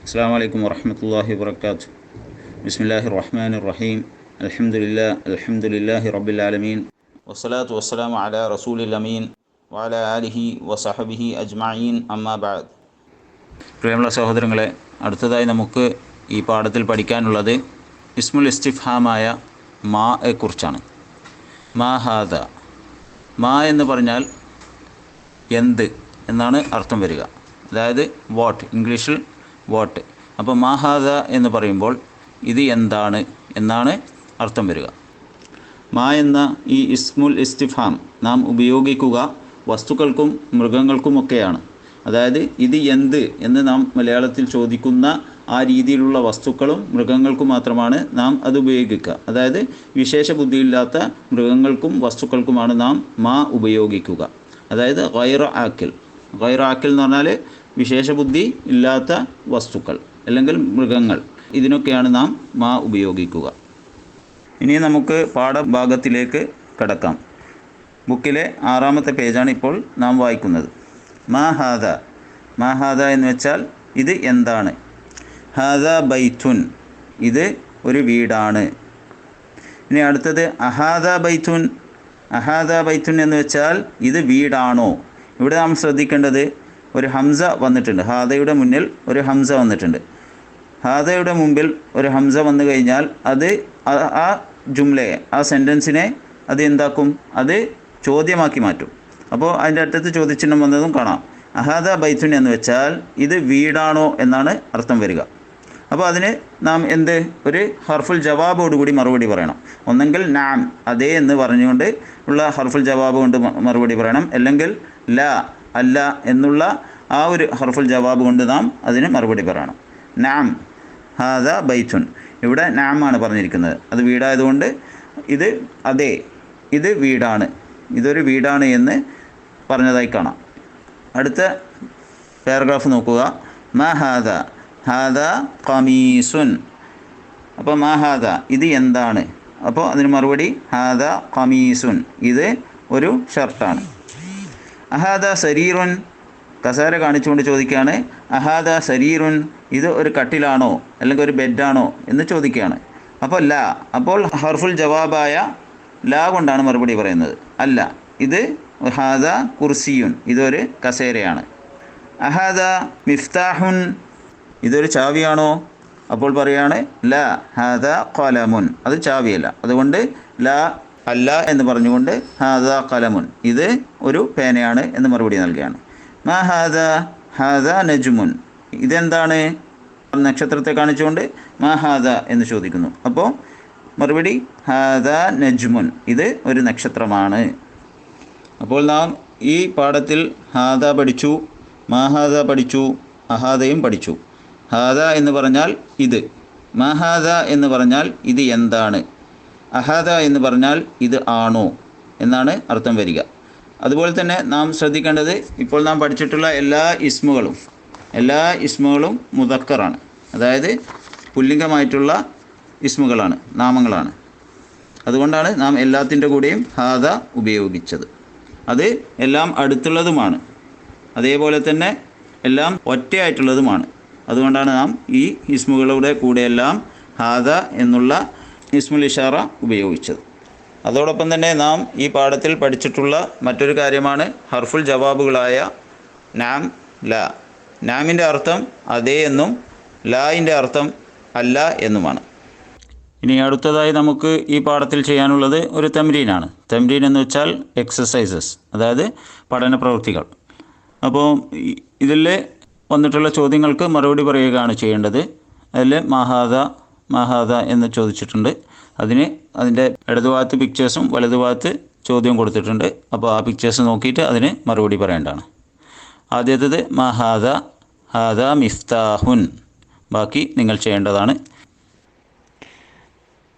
അസ്സലാമു അലൈക്കും വറഹ്മത്തുള്ളാഹി വബറകാതുഹു. ബിസ്മില്ലാഹിർ റഹ്മാനിർ റഹീം. അൽഹംദുലില്ലാഹി റബ്ബിൽ ആലമീൻ. വസ്സലാത്തു വസ്സലാമു അലാ റസൂലിൽ അമീൻ വഅലാ ആലിഹി വസഹബിഹി അജ്മഈൻ. അമ്മാ ബഅദ്. പ്രിയമുള്ള സഹോദരങ്ങളെ, അടുത്തതായി നമുക്ക് ഈ പാഠത്തിൽ പഠിക്കാനുള്ളത് ഇസ്മുൽ ഇസ്തിഫ്ഹാമായ മായെ കുറിച്ചാണ്. മാ ഹാദ. മാ എന്ന് പറഞ്ഞാൽ എന്ത് എന്നാണ് അർത്ഥം വരിക. അതായത് വാട്ട്, ഇംഗ്ലീഷിൽ വാട്ട്. അപ്പോൾ മാ ഹാദ എന്ന് പറയുമ്പോൾ ഇത് എന്താണ് എന്നാണ് അർത്ഥം വരിക. മാ എന്ന ഈ ഇസ്മുൽ ഇസ്തിഫാം നാം ഉപയോഗിക്കുക വസ്തുക്കൾക്കും മൃഗങ്ങൾക്കുമൊക്കെയാണ്. അതായത് ഇത് എന്ത് എന്ന് നാം മലയാളത്തിൽ ചോദിക്കുന്ന ആ രീതിയിലുള്ള വസ്തുക്കളും മൃഗങ്ങൾക്കും മാത്രമാണ് നാം അത് ഉപയോഗിക്കുക. അതായത് വിശേഷ ബുദ്ധിയില്ലാത്ത മൃഗങ്ങൾക്കും വസ്തുക്കൾക്കുമാണ് നാം മാ ഉപയോഗിക്കുക. അതായത് ഗൈറ ആക്കിൽ. ഗൈറ ആക്കിൽ എന്ന് പറഞ്ഞാൽ വിശേഷ ബുദ്ധി ഇല്ലാത്ത വസ്തുക്കൾ അല്ലെങ്കിൽ മൃഗങ്ങൾ, ഇതിനൊക്കെയാണ് നാം മാ ഉപയോഗിക്കുക. ഇനി നമുക്ക് പാഠഭാഗത്തിലേക്ക് കടക്കാം. ബുക്കിലെ 6-ാമത്തെ പേജാണ് ഇപ്പോൾ നാം വായിക്കുന്നത്. മാ ഹാദ. മാ ഹാദ എന്ന് വെച്ചാൽ ഇത് എന്താണ്. ഹാദ ബൈത്തുൻ, ഇത് ഒരു വീടാണ്. ഇനി അടുത്തത് അഹാദ ബൈത്തുൻ. അഹാദ ബൈത്തുൻ എന്ന് വെച്ചാൽ ഇത് വീടാണോ. ഇവിടെ നാം ശ്രദ്ധിക്കേണ്ടത് ഒരു ഹംസ വന്നിട്ടുണ്ട്. ഹാദയുടെ മുന്നിൽ ഒരു ഹംസ വന്നിട്ടുണ്ട്. ഹാദയുടെ മുമ്പിൽ ഒരു ഹംസ വന്നു കഴിഞ്ഞാൽ അത് ആ ജുംലയെ, ആ സെൻറ്റൻസിനെ അത് എന്താക്കും, അത് ചോദ്യമാക്കി മാറ്റും. അപ്പോൾ അതിൻ്റെ അടുത്തത് ചോദ്യചിഹ്നം വന്നതും കാണാം. അഹാദ ബൈത്തുൻ എന്ന് വെച്ചാൽ ഇത് വീടാണോ എന്നാണ് അർത്ഥം വരിക. അപ്പോൾ അതിന് നാം ഒരു ഹർഫുൽ ജവാബോടുകൂടി മറുപടി പറയണം. ഒന്നെങ്കിൽ നാം, അതേ എന്ന് പറഞ്ഞുകൊണ്ട് ഉള്ള ഹർഫുൽ ജവാബ് കൊണ്ട് മറുപടി പറയണം. അല്ലെങ്കിൽ ല, അല്ല എന്നുള്ള ആ ഒരു ഹർഫുൽ ജവാബ് കൊണ്ട് നാം അതിന് മറുപടി പറയണം. നാം ഹാദ ബൈത്തുൻ. ഇവിടെ നാമാണ് പറഞ്ഞിരിക്കുന്നത്. അത് വീടായതുകൊണ്ട് ഇത് അതെ, ഇത് വീടാണ്, ഇതൊരു വീടാണ് എന്ന് പറഞ്ഞതായി കാണാം. അടുത്ത പാരഗ്രാഫ് നോക്കുക. മാ ഹാദ. ഹാദ ഖമീസുൻ. അപ്പോൾ മാ ഹാദ, ഇത് എന്താണ്. അപ്പോൾ അതിന് മറുപടി ഹാദ ഖമീസുൻ, ഇത് ഒരു ഷർട്ടാണ്. അഹാദ സരീറുൻ. കസാര കാണിച്ചുകൊണ്ട് ചോദിക്കുകയാണ്. അഹാദ സരീറുൻ, ഇത് ഒരു കട്ടിലാണോ അല്ലെങ്കിൽ ഒരു ബെഡാണോ എന്ന് ചോദിക്കുകയാണ്. അപ്പോൾ ല, അപ്പോൾ ഹർഫുൽ ജവാബായ ല കൊണ്ടാണ് മറുപടി പറയുന്നത്. അല്ല, ഇത് ഹാദ കുർസിയുൻ, ഇതൊരു കസേരയാണ്. അഹാദ മിഫ്താഹുൻ, ഇതൊരു ചാവിയാണോ. അപ്പോൾ പറയാണ് ല ഹാദ ഖലമുൻ, അത് ചാവിയല്ല. അതുകൊണ്ട് ല, അല്ല എന്ന് പറഞ്ഞുകൊണ്ട് ഹാദ ഖലമുൻ, ഇത് ഒരു പേനയാണ് എന്ന് മറുപടി നൽകുകയാണ്. മാ ഹാദ. ഹാദ നജ്മുൻ, ഇതെന്താണ്. നക്ഷത്രത്തെ കാണിച്ചുകൊണ്ട് മാ ഹാദ എന്ന് ചോദിക്കുന്നു. അപ്പോൾ മറുപടി ഹാദ നജ്മുൻ, ഇത് ഒരു നക്ഷത്രമാണ്. അപ്പോൾ നാം ഈ പാഠത്തിൽ ഹാദ പഠിച്ചു, മാ ഹാദ പഠിച്ചു, അഹാദയും പഠിച്ചു. ഹാദ എന്ന് പറഞ്ഞാൽ ഇത്, മാ ഹാദ എന്ന് പറഞ്ഞാൽ ഇത് എന്താണ്, അഹാദ എന്ന് പറഞ്ഞാൽ ഇത് ആണോ എന്നാണ് അർത്ഥം വരിക. അതുപോലെ തന്നെ നാം ശ്രദ്ധിക്കേണ്ടത്, ഇപ്പോൾ നാം പഠിച്ചിട്ടുള്ള എല്ലാ ഇസ്മുകളും മുദക്കറാണ്. അതായത് പുല്ലിംഗമായിട്ടുള്ള ഇസ്മുകളാണ്, നാമങ്ങളാണ്. അതുകൊണ്ടാണ് നാം എല്ലാത്തിൻ്റെ കൂടെയും ഹാദ ഉപയോഗിച്ചത്. അത് എല്ലാം അടുത്തുള്ളതുമാണ്, അതേപോലെ തന്നെ എല്ലാം ഒറ്റയായിട്ടുള്ളതുമാണ്. അതുകൊണ്ടാണ് നാം ഈ ഇസ്മുകളുടെ കൂടെയെല്ലാം ഹാദ എന്നുള്ള ഇസ്മുൽ ഇഷാറ ഉപയോഗിച്ചത്. അതോടൊപ്പം തന്നെ നാം ഈ പാഠത്തിൽ പഠിച്ചിട്ടുള്ള മറ്റൊരു കാര്യമാണ് ഹർഫുൽ ജവാബുകളായ നാം, ല. നാമിൻ്റെ അർത്ഥം അതേ എന്നും ലായിൻ്റെ അർത്ഥം അല്ല എന്നുമാണ്. ഇനി അടുത്തതായി നമുക്ക് ഈ പാഠത്തിൽ ചെയ്യാനുള്ളത് ഒരു തംരീനാണ്. തംരീൻ എന്ന് വെച്ചാൽ എക്സസൈസസ്, അതായത് പഠന പ്രവൃത്തികൾ. അപ്പോൾ ഇതിൽ വന്നിട്ടുള്ള ചോദ്യങ്ങൾക്ക് മറുപടി പറയുകയാണ് ചെയ്യേണ്ടത്. അതിൽ മഹാദ എന്ന് ചോദിച്ചിട്ടുണ്ട്. അതിൻ്റെ ഇടതുഭാഗത്ത് പിക്ചേഴ്സും വലതുഭാഗത്ത് ചോദ്യം കൊടുത്തിട്ടുണ്ട്. അപ്പോൾ ആ പിക്ചേഴ്സ് നോക്കിയിട്ട് അതിന് മറുപടി പറയേണ്ടതാണ്. ആദ്യത്തേത് മഹാദ. ഹാദ മിഫ്താഹുൻ. ബാക്കി നിങ്ങൾ ചെയ്യേണ്ടതാണ്.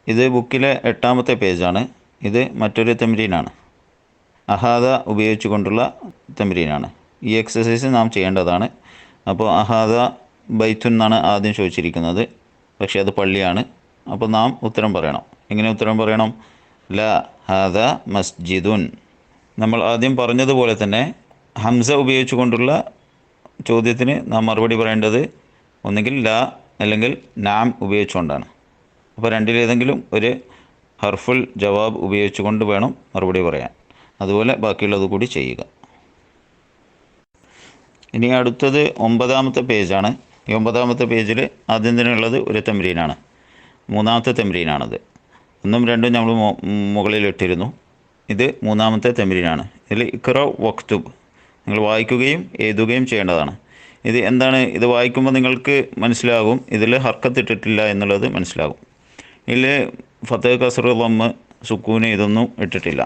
ഇത് ബുക്കിലെ 8-ാമത്തെ പേജാണ്. ഇത് മറ്റൊരു തംരീനാണ്, അഹാദ ഉപയോഗിച്ചുകൊണ്ടുള്ള തംരീനാണ്. ഈ എക്സസൈസ് നാം ചെയ്യേണ്ടതാണ്. അപ്പോൾ അഹാദ ബൈത്തുൻ എന്നാണ് ആദ്യം ചോദിച്ചിരിക്കുന്നത്, പക്ഷേ അത് പള്ളിയാണ്. അപ്പോൾ നാം ഉത്തരം പറയണം. എങ്ങനെ ഉത്തരം പറയണം? ല ഹാദ മസ്ജിദുൻ. നമ്മൾ ആദ്യം പറഞ്ഞതുപോലെ തന്നെ ഹംസ ഉപയോഗിച്ചുകൊണ്ടുള്ള ചോദ്യത്തിന് നാം മറുപടി പറയേണ്ടത് ഒന്നുകിൽ ലാ അല്ലെങ്കിൽ നാം ഉപയോഗിച്ചുകൊണ്ടാണ്. അപ്പോൾ രണ്ടിലേതെങ്കിലും ഒരു ഹർഫുൽ ജവാബ് ഉപയോഗിച്ചുകൊണ്ട് വേണം മറുപടി പറയാൻ. അതുപോലെ ബാക്കിയുള്ളത് കൂടി ചെയ്യുക. ഇനി അടുത്തത് 9-ാമത്തെ പേജാണ്. ഈ 9-ാമത്തെ പേജിൽ ആദ്യം തന്നെ ഉള്ളത് ഒരു തംരീനാണ്. 3-ാമത്തെ തംരീനാണത്. 1ഉം 2ഉം നമ്മൾ മുകളിലിട്ടിരുന്നു. ഇത് 3-ാമത്തെ തംരീനാണ്. ഇതിൽ ഇഖ്റ വക്തുബ്, നിങ്ങൾ വായിക്കുകയും എഴുതുകയും ചെയ്യേണ്ടതാണ്. ഇത് എന്താണ്? ഇത് വായിക്കുമ്പോൾ നിങ്ങൾക്ക് മനസ്സിലാകും ഇതിൽ ഹർക്കത്തിട്ടിട്ടില്ല എന്നുള്ളത് മനസ്സിലാകും. ഇതിൽ ഫതഹ്, കസ്ർ, ദമ്മ്, സുക്കൂന് ഇതൊന്നും ഇട്ടിട്ടില്ല.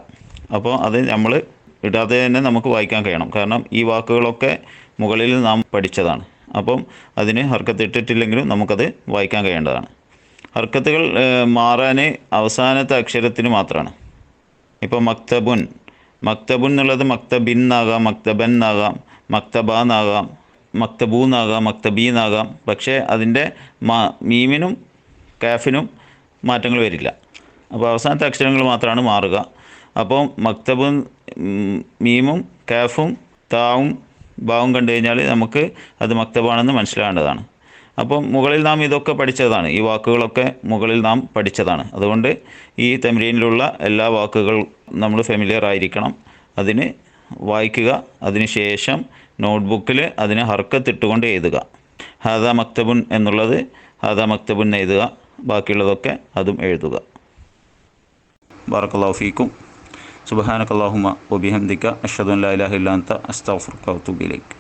അപ്പോൾ അത് നമ്മൾ ഇടാതെ തന്നെ നമുക്ക് വായിക്കാൻ കഴിയണം. കാരണം ഈ വാക്കുകളൊക്കെ മുകളിൽ നാം പഠിച്ചതാണ്. അപ്പം അതിന് ഹർക്കത്ത് ഇട്ടിട്ടില്ലെങ്കിലും നമുക്കത് വായിക്കാൻ കഴിയേണ്ടതാണ്. ഹർക്കത്തുകൾ മാറാൻ അവസാനത്തെ അക്ഷരത്തിന് മാത്രമാണ്. ഇപ്പോൾ മക്തബുൻ, മക്തബുൻ എന്നുള്ളത് മക്തബിൻ എന്നാകാം, മക്തബൻ എന്നാകാം, മക്തബാന്നാകാം, മക്തബൂന്നാകാം, മക്തബീന്നാകാം. പക്ഷേ അതിൻ്റെ മീമിനും കാഫിനും മാറ്റങ്ങൾ വരില്ല. അപ്പോൾ അവസാനത്തെ അക്ഷരങ്ങൾ മാത്രമാണ് മാറുക. അപ്പോൾ മക്തബും മീമും കാഫും താവും ബാവും കണ്ടു കഴിഞ്ഞാൽ നമുക്ക് അത് മക്തബാണെന്ന് മനസ്സിലാകേണ്ടതാണ്. അപ്പം മുകളിൽ നാം ഇതൊക്കെ പഠിച്ചതാണ്. ഈ വാക്കുകളൊക്കെ മുകളിൽ നാം പഠിച്ചതാണ്. അതുകൊണ്ട് ഈ തംരീനിലുള്ള എല്ലാ വാക്കുകളും നമ്മൾ ഫെമിലിയർ ആയിരിക്കണം. അതിന് വായിക്കുക. അതിന് ശേഷം നോട്ട്ബുക്കിൽ അതിന് ഹർക്കത്തിട്ടുകൊണ്ട് എഴുതുക. ഹാദാ മക്തബുൻ എന്നുള്ളത് ഹാദാ മക്തബുൻ എഴുതുക. ബാക്കിയുള്ളതൊക്കെ അതും എഴുതുക. ബാറക്കല്ലാഹു ഫീക്കും. സുബ്ഹാനക്കല്ലാഹുമ്മ വബിഹംദിക അഷ്ഹദു അൻ ലാ ഇലാഹ ഇല്ല അൻത അസ്തഗ്ഫിറുക വഅതൂബു ഇലൈക്.